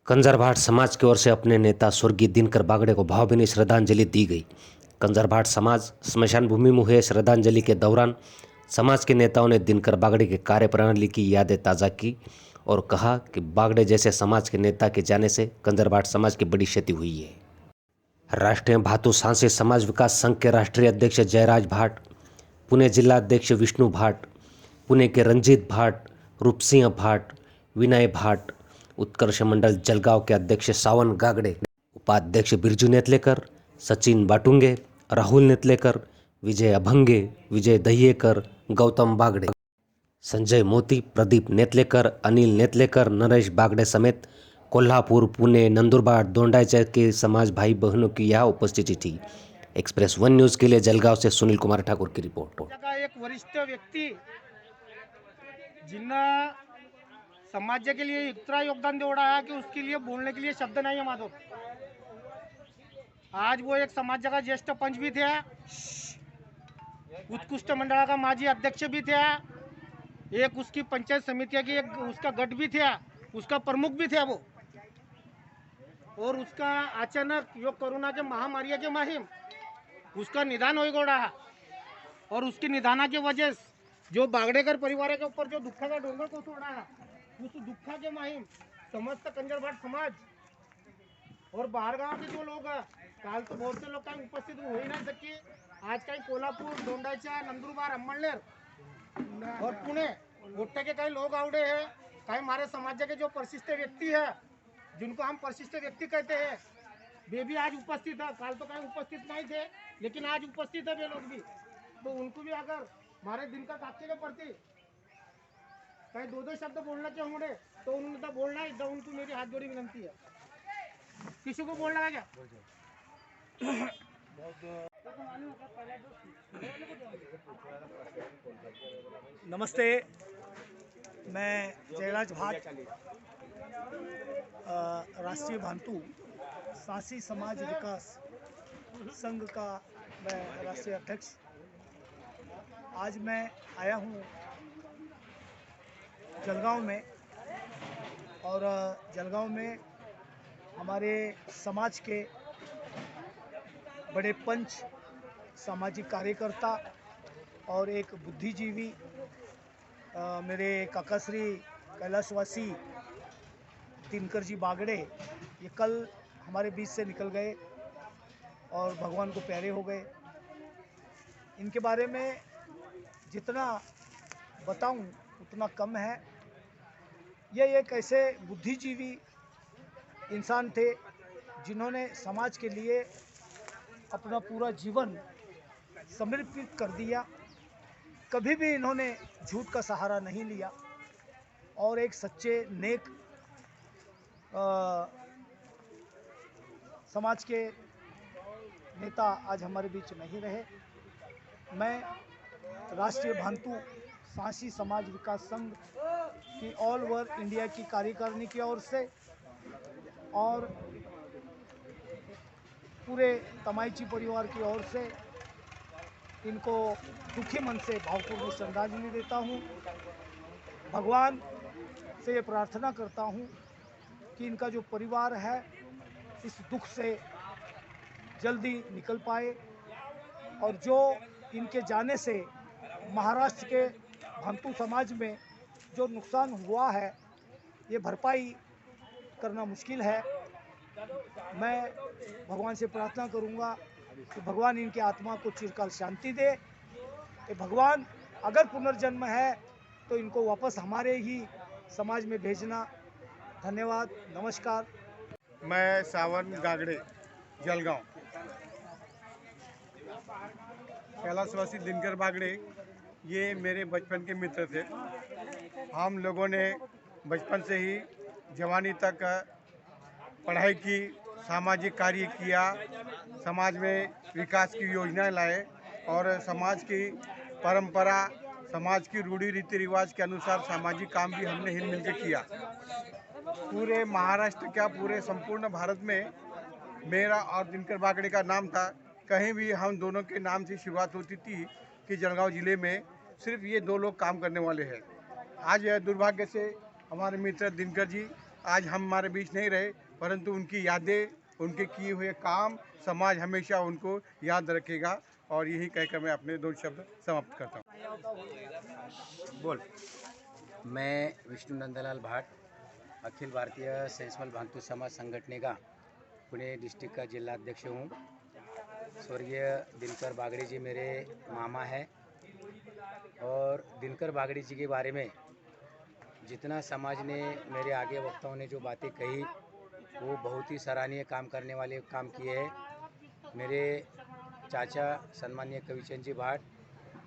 कंजरभाट समाज की ओर से अपने नेता स्वर्गीय दिनकर बागड़े को भावभीनी श्रद्धांजलि दी गई। कंजरभाट समाज स्मशान भूमि में हुए श्रद्धांजलि के दौरान समाज के नेताओं ने दिनकर बागड़े की कार्यप्रणाली की यादें ताज़ा की और कहा कि बागड़े जैसे समाज के नेता के जाने से कंजरभाट समाज की बड़ी क्षति हुई है। राष्ट्रीय भातु सांसी समाज विकास संघ के राष्ट्रीय अध्यक्ष जयराज भाट, पुणे जिला अध्यक्ष विष्णु भाट, पुणे के रंजीत भाट, रूपसिंह भाट, विनय भाट, उत्कर्ष मंडल जलगांव के अध्यक्ष सावन गागड़े, उपाध्यक्ष बिरजू नेतलेकर, सचिन बाटुंगे, राहुल नेतलेकर, विजय अभंगे, विजय दहियेकर, गौतम बागड़े, संजय मोती, प्रदीप नेतलेकर, अनिल नेतलेकर, नरेश बागड़े समेत कोल्हापुर, पुणे, नंदुरबार, दोंडाईचा के समाज भाई बहनों की यहाँ उपस्थिति थी। एक्सप्रेस वन न्यूज के लिए जलगांव से सुनील कुमार ठाकुर की रिपोर्ट। एक वरिष्ठ व्यक्ति जिन्ना समाज के लिए इतना योगदान दे रहा है कि उसके लिए बोलने के लिए शब्द नहीं है माधव। आज वो एक समाज का ज्येष्ठ पंच भी थे, उत्कृष्ट मंडल का माजी अध्यक्ष भी थे, एक उसकी पंचायत समिति की एक उसका गठ भी थे, उसका प्रमुख भी थे वो। और उसका अचानक यो कोरोना के महामारी के माहिम उसका निदान हो गया और उसकी निदाना की वजह जो बागड़ेकर परिवार के ऊपर जो दुख का डोंगर को छोड़ा है, उस दुख के माहिम समस्त कंजरभाट समाज और बाहर गांव के जो लोग हैं, काल तो बहुत से लोग कहीं उपस्थित हो ही नहीं सके। आज कहीं कोल्हापुर, दोंडाईचा, नंदुरबार, अम्मळनेर और पुणे गोट्टे के कई लोग आवड़े हैं। कहीं हमारे समाज के जो परिशिष्ट व्यक्ति है, जिनको हम परिशिष्ट व्यक्ति कहते हैं, वे भी आज उपस्थित है। काल तो कहीं उपस्थित नहीं थे, लेकिन आज उपस्थित है वे लोग भी। तो उनको भी अगर हमारे दिन का साक्षी के प्रति कहीं दो शब्द बोलना के होंगे तो उन्होंने तो बोलना है। तो उनको मेरी हाथ जोड़ी विनंती है। किसी को बोलना है क्या? नमस्ते, मैं जयराज भाट, राष्ट्रीय भांतु सांसी समाज विकास संघ का मैं राष्ट्रीय अध्यक्ष। आज मैं आया हूँ जलगांव में और जलगांव में हमारे समाज के बड़े पंच, सामाजिक कार्यकर्ता और एक बुद्धिजीवी मेरे काकाश्री कैलाशवासी दिनकर जी बागड़े ये कल हमारे बीच से निकल गए और भगवान को प्यारे हो गए। इनके बारे में जितना बताऊं उतना कम है। ये एक ऐसे बुद्धिजीवी इंसान थे जिन्होंने समाज के लिए अपना पूरा जीवन समर्पित कर दिया। कभी भी इन्होंने झूठ का सहारा नहीं लिया और एक सच्चे नेक समाज के नेता आज हमारे बीच नहीं रहे। मैं राष्ट्रीय भांतु सांसी समाज विकास संघ की ऑल ओवर इंडिया की कार्यकारिणी की ओर से और पूरे तमाईची परिवार की ओर से इनको दुखी मन से भावपूर्ण श्रद्धांजलि देता हूँ। भगवान से ये प्रार्थना करता हूँ कि इनका जो परिवार है इस दुख से जल्दी निकल पाए और जो इनके जाने से महाराष्ट्र के भांतु समाज में जो नुकसान हुआ है ये भरपाई करना मुश्किल है। मैं भगवान से प्रार्थना करूंगा कि भगवान इनकी आत्मा को चिरकाल शांति दे। कि भगवान अगर पुनर्जन्म है तो इनको वापस हमारे ही समाज में भेजना। धन्यवाद, नमस्कार। मैं सावन गागड़े, जलगांव। कैलाशवासी दिनकर बागड़े ये मेरे बचपन के मित्र थे। हम लोगों ने बचपन से ही जवानी तक पढ़ाई की, सामाजिक कार्य किया, समाज में विकास की योजनाएं लाए और समाज की परंपरा, समाज की रूढ़ी रीति रिवाज के अनुसार सामाजिक काम भी हमने हिल मिल के किया। पूरे महाराष्ट्र क्या पूरे संपूर्ण भारत में मेरा और दिनकर बागड़े का नाम था। कहीं भी हम दोनों के नाम से शुरुआत होती थी कि जलगांव जिले में सिर्फ ये दो लोग काम करने वाले हैं। आज दुर्भाग्य से हमारे मित्र दिनकर जी आज हम हमारे बीच नहीं रहे, परंतु उनकी यादें, उनके किए हुए काम समाज हमेशा उनको याद रखेगा। और यही कहकर मैं अपने 2 शब्द समाप्त करता हूँ। बोल। मैं विष्णु नंदलाल भाट, अखिल भारतीय सैंसमल भांतु समाज संगठने का पुणे डिस्ट्रिक्ट का जिला अध्यक्ष हूँ। स्वर्गीय दिनकर बागड़ी जी मेरे मामा है और दिनकर बागड़ी जी के बारे में जितना समाज ने, मेरे आगे वक्ताओं ने जो बातें कही, वो बहुत ही सराहनीय काम करने वाले काम किए हैं। मेरे चाचा सम्मानीय कविचंद जी भाट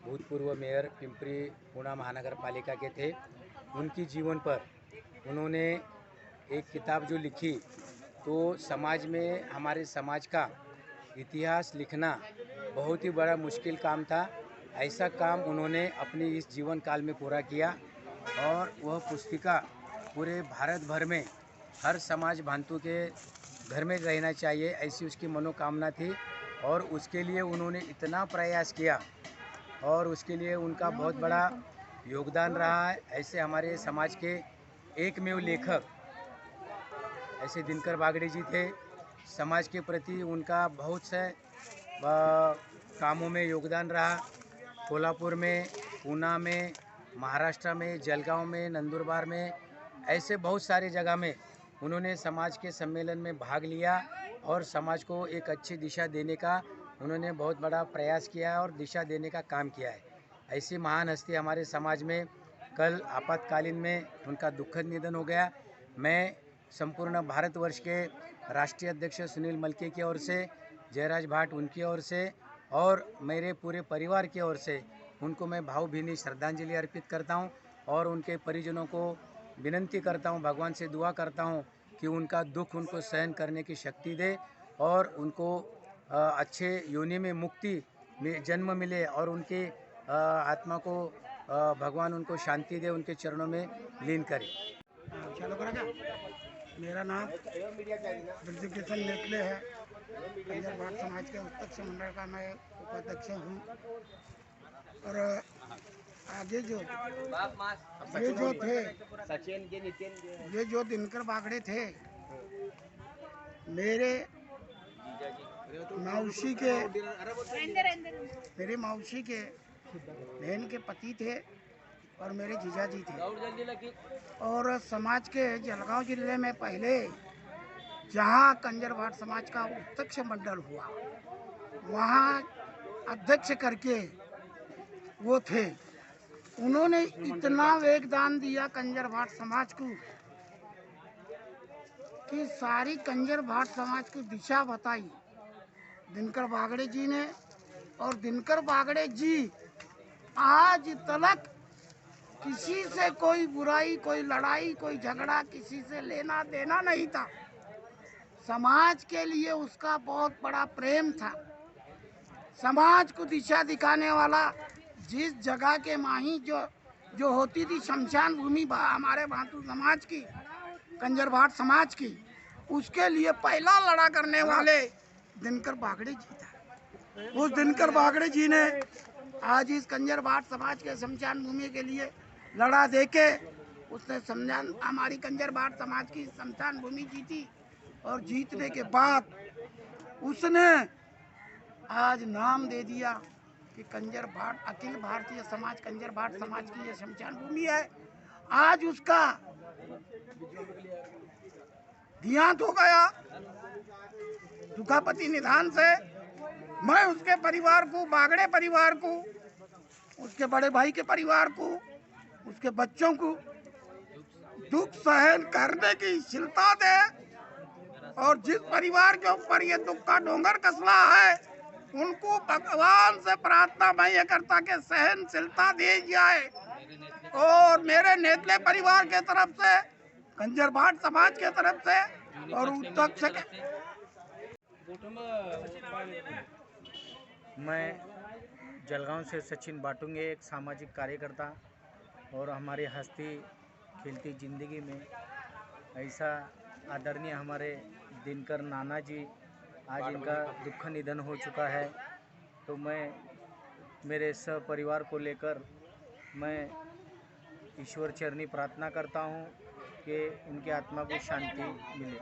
भूतपूर्व मेयर पिंपरी पुणे महानगर पालिका के थे। उनकी जीवन पर उन्होंने एक किताब जो लिखी, तो समाज में हमारे समाज का इतिहास लिखना बहुत ही बड़ा मुश्किल काम था। ऐसा काम उन्होंने अपने इस जीवन काल में पूरा किया और वह पुस्तिका पूरे भारत भर में हर समाज भांतु के घर में रहना चाहिए, ऐसी उसकी मनोकामना थी। और उसके लिए उन्होंने इतना प्रयास किया और उसके लिए उनका बहुत बड़ा योगदान रहा है। ऐसे हमारे समाज के एकमेव लेखक ऐसे दिनकर बागड़ी जी थे। समाज के प्रति उनका बहुत से कामों में योगदान रहा। कोल्हापुर में, पूना में, महाराष्ट्र में, जलगांव में, नंदुरबार में, ऐसे बहुत सारी जगह में उन्होंने समाज के सम्मेलन में भाग लिया और समाज को एक अच्छी दिशा देने का उन्होंने बहुत बड़ा प्रयास किया है और दिशा देने का काम किया है। ऐसी महान हस्ती हमारे समाज में कल आपातकालीन में उनका दुखद निधन हो गया। मैं संपूर्ण भारतवर्ष के राष्ट्रीय अध्यक्ष सुनील मलके की ओर से, जयराज भाट उनकी ओर से और मेरे पूरे परिवार की ओर से उनको मैं भावभीनी श्रद्धांजलि अर्पित करता हूं और उनके परिजनों को विनंती करता हूं, भगवान से दुआ करता हूं कि उनका दुख उनको सहन करने की शक्ति दे और उनको अच्छे योनि में मुक्ति में जन्म मिले और उनके आत्मा को भगवान उनको शांति दे, उनके चरणों में लीन करे। चालू करेगा। मेरा नाम ब्रजकिशन नेतले है। कंजर भाट समाज के उत्तक्ष मंडल का मैं उपाध्यक्ष हूँ। और आगे जो ये जो दिनकर बागड़े थे, मेरे मौसी के बहन के पति थे और मेरे जीजाजी थे। और समाज के जलगांव जिले में पहले जहां कंजर भाट समाज का उत्तक्ष मंडल हुआ, वहां अध्यक्ष करके वो थे। उन्होंने इतना योगदान दिया कंजर भाट समाज को कि सारी कंजर भाट समाज की दिशा बताई दिनकर बागड़े जी ने। और दिनकर बागड़े जी आज तक किसी से कोई बुराई, कोई लड़ाई, कोई झगड़ा किसी से लेना देना नहीं था। समाज के लिए उसका बहुत बड़ा प्रेम था। समाज को दिशा दिखाने वाला, जिस जगह के माही जो होती थी शमशान भूमि हमारे भांतु समाज की, कंजर भाट समाज की, उसके लिए पहला लड़ा करने वाले दिनकर बागड़े जी था। उस दिनकर बागड़े जी ने आज इस कंजर भाट समाज के शमशान भूमि के लिए लड़ा देके उसने हमारी कंजर भाट समाज की शमशान भूमि जीती। और जीतने के बाद उसने आज नाम दे दिया कि कंजर भाट, अखिल भारतीय समाज कंजर भाट समाज की ये शमशान भूमि है। आज उसका देहांत हो गया दुखापति निधन से। मैं उसके परिवार को, बागड़े परिवार को, उसके बड़े भाई के परिवार को, उसके बच्चों को दुख सहन करने की शीलता दे। और जिस परिवार के ऊपर ये दुख का डोंगर कसला है, उनको भगवान से प्रार्थना मैं ये करता कि सहनशीलता दी जाए। और मेरे नेतले परिवार के तरफ से, कंजर भाट समाज के तरफ से और उत्तक्ष मैं जलगांव से सचिन बाटुंगे, एक सामाजिक कार्यकर्ता। और हमारी हस्ती खिलती ज़िंदगी में ऐसा आदरणीय हमारे दिनकर नाना जी, आज इनका दुख निधन हो चुका है। तो मैं मेरे सपरिवार को लेकर मैं ईश्वर चरणी प्रार्थना करता हूँ कि उनकी आत्मा को शांति मिले।